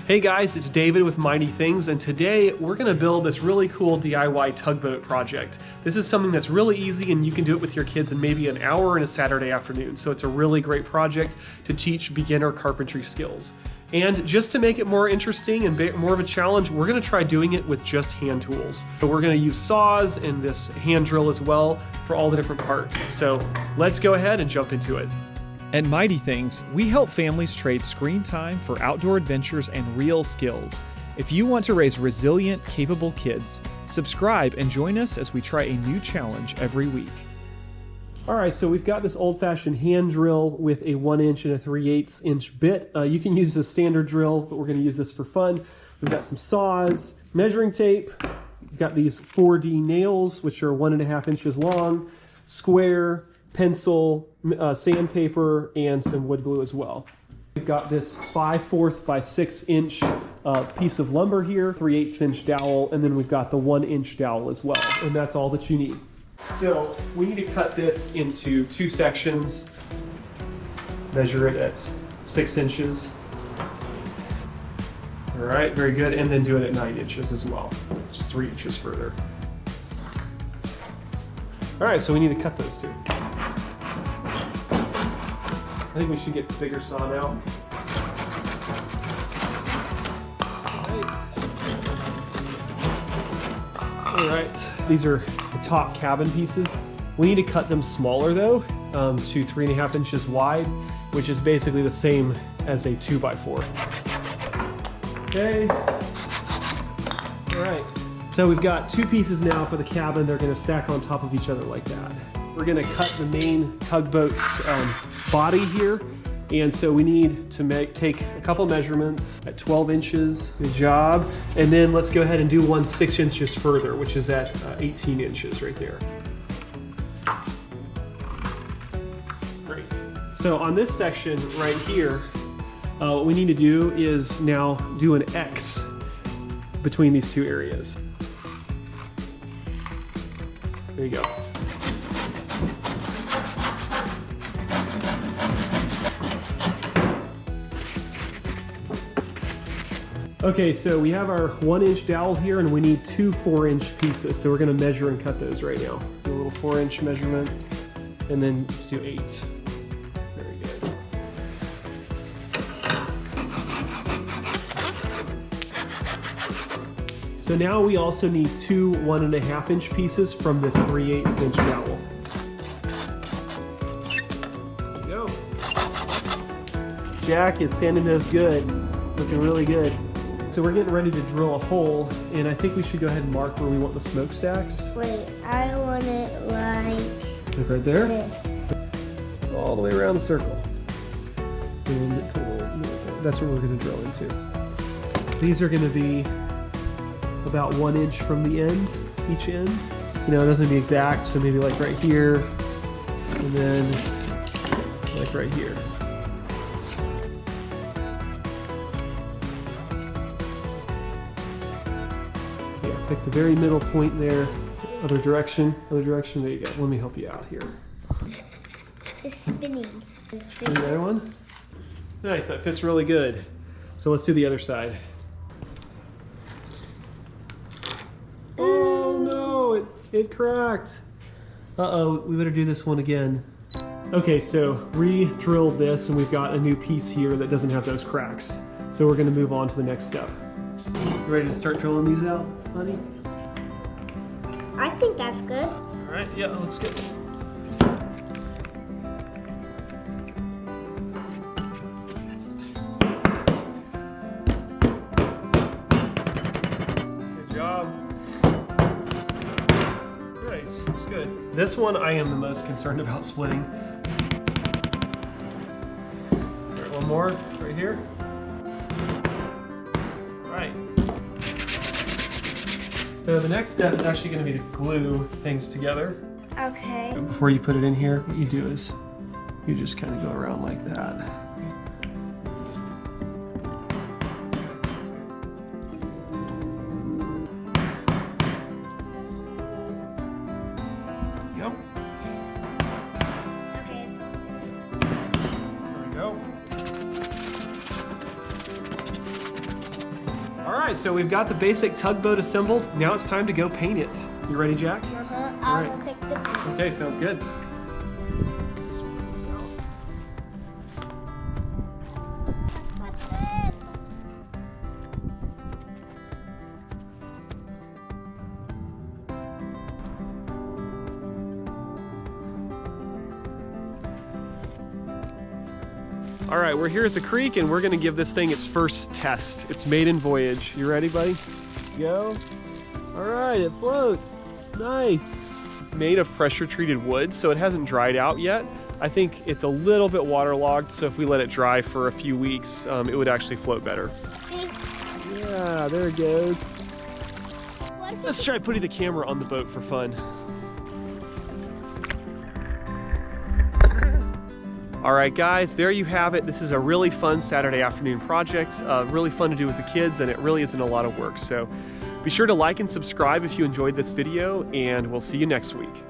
Hey guys, it's David with Mighty Things, and today we're going to build this really cool DIY tugboat project. This is something that's really easy and you can do it with your kids in maybe an hour on a Saturday afternoon, so it's a really great project to teach beginner carpentry skills. And just to make it more interesting and more of a challenge, we're going to try doing it with just hand tools. So we're going to use saws and this hand drill as well for all the different parts. So let's go ahead and jump into it. At Mighty Things, we help families trade screen time for outdoor adventures and real skills. If you want to raise resilient, capable kids, subscribe and join us as we try a new challenge every week. All right, so we've got this old-fashioned hand drill with a 1" and a 3/8 inch bit. You can use the standard drill, but we're going to use this for fun. We've got some saws, measuring tape. We've got these 4D nails, which are 1.5 inches long, square, pencil, sandpaper, and some wood glue as well. We've got this 5/4 by 6 inch piece of lumber here, 3/8 inch dowel, and then we've got the 1 inch dowel as well, and that's all that you need. So we need to cut this into 2 sections, measure it at 6 inches. All right, very good, and then do it at 9 inches as well, just 3 inches further. All right, so we need to cut those 2. I think we should get the bigger saw now. All right, these are the top cabin pieces. We need to cut them smaller though, to 3.5 inches wide, which is basically the same as a 2x4. Okay. All right. So we've got 2 pieces now for the cabin. They're going to stack on top of each other like that. We're going to cut the main tugboat's body here, and so we need to take a couple measurements at 12 inches. Good job. And then let's go ahead and do one 6 inches further, which is at 18 inches right there. Great. So on this section right here, what we need to do is now do an X between these 2 areas. There you go. Okay, so we have our 1 inch dowel here and we need 2 4-inch pieces. So we're gonna measure and cut those right now. Do a little 4-inch measurement and then let's do 8. Very good. So now we also need 2 1.5 inch pieces from this 3/8 inch dowel. There you go. Jack is sanding those good, looking really good. So we're getting ready to drill a hole, and I think we should go ahead and mark where we want the smokestacks. Wait, I want it like Right there? this. All the way around the circle. And that's what we're going to drill into. These are going to be about 1 inch from the end, each end. You know, it doesn't be exact, so maybe like right here, and then like right here. Pick the very middle point there. Other direction, there you go. Let me help you out here. It's spinning. And the other one? Nice, that fits really good. So let's do the other side. Oh no, it cracked. Uh-oh, we better do this one again. Okay, so re-drilled this and we've got a new piece here that doesn't have those cracks. So we're gonna move on to the next step. You ready to start drilling these out, honey? I think that's good. All right, yeah, looks good. Good job. Nice, looks good. This one I am the most concerned about splitting. All right, one more right here. So the next step is actually going to be to glue things together. Okay. But before you put it in here, what you do is you just kind of go around like that. Yep. Okay. There we go. All right, so we've got the basic tugboat assembled. Now it's time to go paint it. You ready, Jack? I'll right. pick the paint. Okay, sounds good. All right, we're here at the creek and we're gonna give this thing its first test. It's made in Voyage. You ready, buddy? Go. All right, it floats. Nice. Made of pressure treated wood, so it hasn't dried out yet. I think it's a little bit waterlogged, so if we let it dry for a few weeks, it would actually float better. See? Yeah, there it goes. Let's try putting a camera on the boat for fun. All right, guys, there you have it. This is a really fun Saturday afternoon project, really fun to do with the kids, and it really isn't a lot of work. So be sure to like and subscribe if you enjoyed this video, and we'll see you next week.